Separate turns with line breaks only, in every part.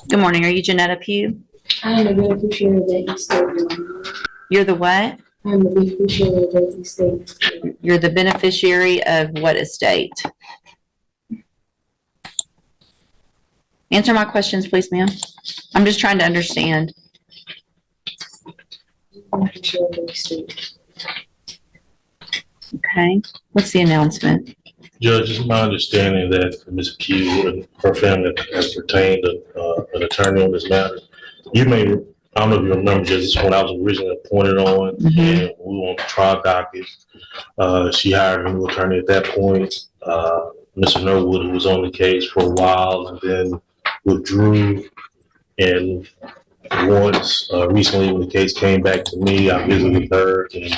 Good morning. Are you Janetta Pugh?
I am the beneficiary of that estate.
You're the what?
I am the beneficiary of that estate.
You're the beneficiary of what estate? Answer my questions, please, ma'am. I'm just trying to understand.
Beneficiary of the estate.
Okay. What's the announcement?
Judge, it's my understanding that Ms. Pugh and her family has retained an attorney on this matter. You may, I don't know if you remember, Judge, this is when I was originally appointed on, and we were on the trial docket. She hired a new attorney at that point. Mr. Norwood, who was on the case for a while, and then withdrew. And once recently, when the case came back to me, I visited with her, and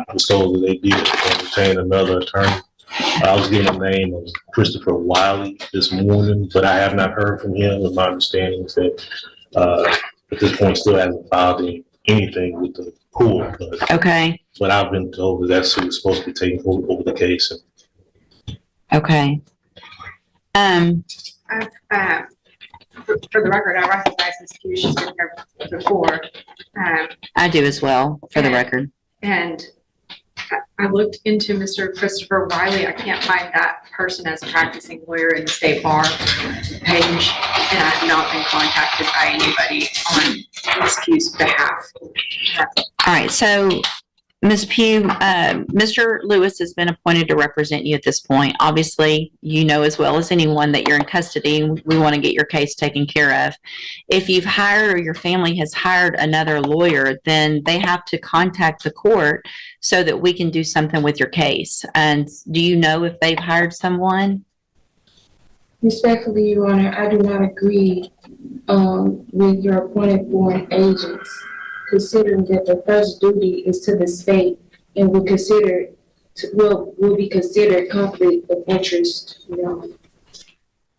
I was told that they did retain another attorney. I was given the name of Christopher Wiley this morning, but I have not heard from him. And my understanding is that at this point still hasn't filed anything with the court.
Okay.
But I've been told that that's who's supposed to be taking over the case.
Okay.
For the record, I recognize Ms. Pugh. She's been here before.
I do as well, for the record.
And I looked into Mr. Christopher Wiley. I can't find that person as a practicing lawyer in the state bar page, and I have not been contacted by anybody on Ms. Pugh's behalf.
All right. So, Ms. Pugh, Mr. Lewis has been appointed to represent you at this point. Obviously, you know as well as anyone that you're in custody, and we want to get your case taken care of. If you've hired or your family has hired another lawyer, then they have to contact the court so that we can do something with your case. And do you know if they've hired someone?
Respectfully, Your Honor, I do not agree with your appointed foreign agents, considering that the first duty is to the state and will be considered conflict of interest. You know.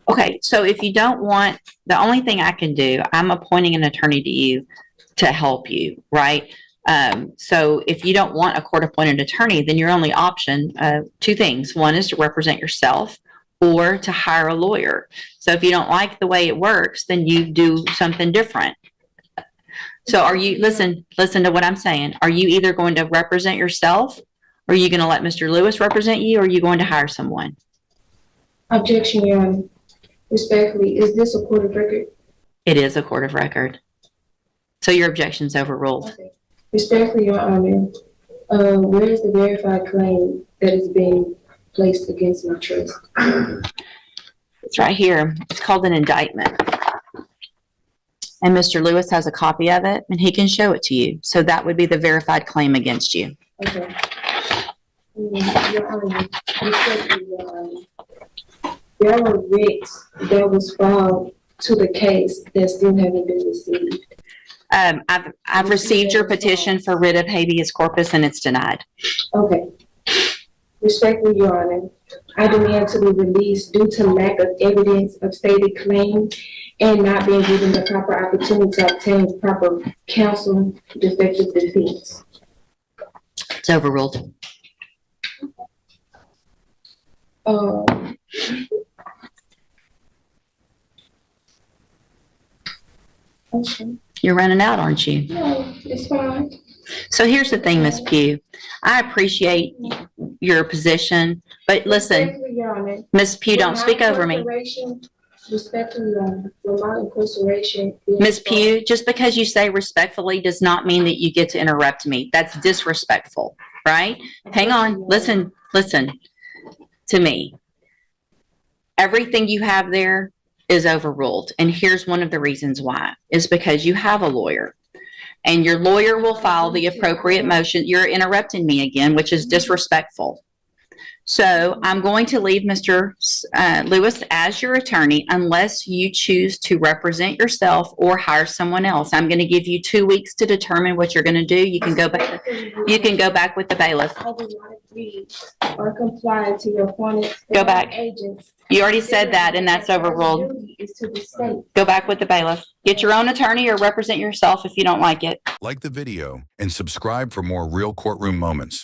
Okay, so if you don't want, the only thing I can do, I'm appointing an attorney to you to help you, right? So if you don't want a court-appointed attorney, then your only option, two things. One is to represent yourself or to hire a lawyer. So if you don't like the way it works, then you do something different. So are you, listen to what I'm saying. Are you either going to represent yourself, or are you going to let Mr. Lewis represent you, or are you going to hire someone?
Objection, Your Honor. Respectfully, is this a court of record?
It is a court of record. So your objection's overruled.
Okay. Respectfully, Your Honor, where is the verified claim that is being placed against my trust?
It's right here. It's called an indictment. And Mr. Lewis has a copy of it, and he can show it to you. So that would be the verified claim against you.
Okay. Your Honor, respectfully, Your Honor, there were writs that was filed to the case that still haven't been received.
I've received your petition for writ of habeas corpus, and it's denied.
Okay. Respectfully, Your Honor, I demand to be released due to lack of evidence of stated claim and not being given the proper opportunity to obtain proper counsel defective defense.
It's overruled.
Okay.
You're running out, aren't you?
No, it's fine.
So here's the thing, Ms. Pugh. I appreciate your position, but listen,
Respectfully, Your Honor,
Ms. Pugh, don't speak over me.
Respectfully, Your Honor, for my incarceration.
Ms. Pugh, just because you say respectfully does not mean that you get to interrupt me. That's disrespectful, right? Hang on. Listen to me. Everything you have there is overruled. And here's one of the reasons why. Is because you have a lawyer. And your lawyer will file the appropriate motion. You're interrupting me again, which is disrespectful. So I'm going to leave Mr. Lewis as your attorney unless you choose to represent yourself or hire someone else. I'm going to give you 2 weeks to determine what you're going to do. You can go back. You can go back with the bailiff.
I do not agree or comply to your appointed
Go back.
agents.
You already said that, and that's overruled.
Is to the state.
Go back with the bailiff. Get your own attorney or represent yourself if you don't like it.
Like the video and subscribe for more real courtroom moments.